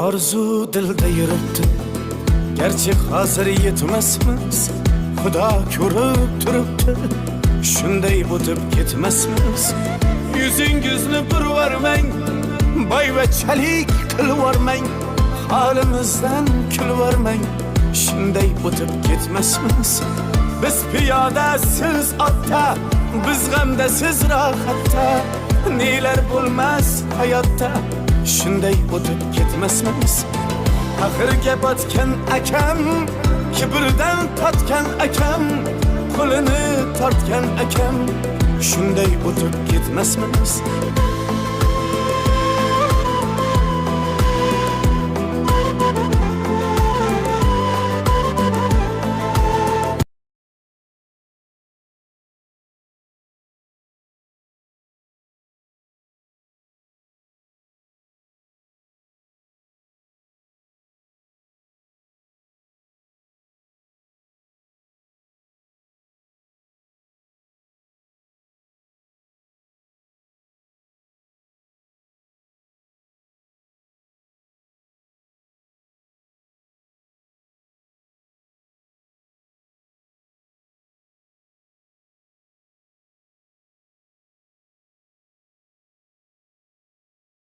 Arzu dilda yuribdi, gerçi hazır yetmesmiz. Xudo ko'rib turibdi, shunday o'tib ketmasmiz. Yuzingizni burvarmang, boyvachalik qilvormang, holimizdan kulvormang, shunday o'tib ketmasmiz. Biz piyoda, siz otda, biz g'amda, siz rohatda, nelar bo'lmas hayotda, shunday o'tib ketmasmiz. Axirga botgan akam, kibrdan totgan akam, qo'lini tortgan akam, shunday o'tib ketmasmiz.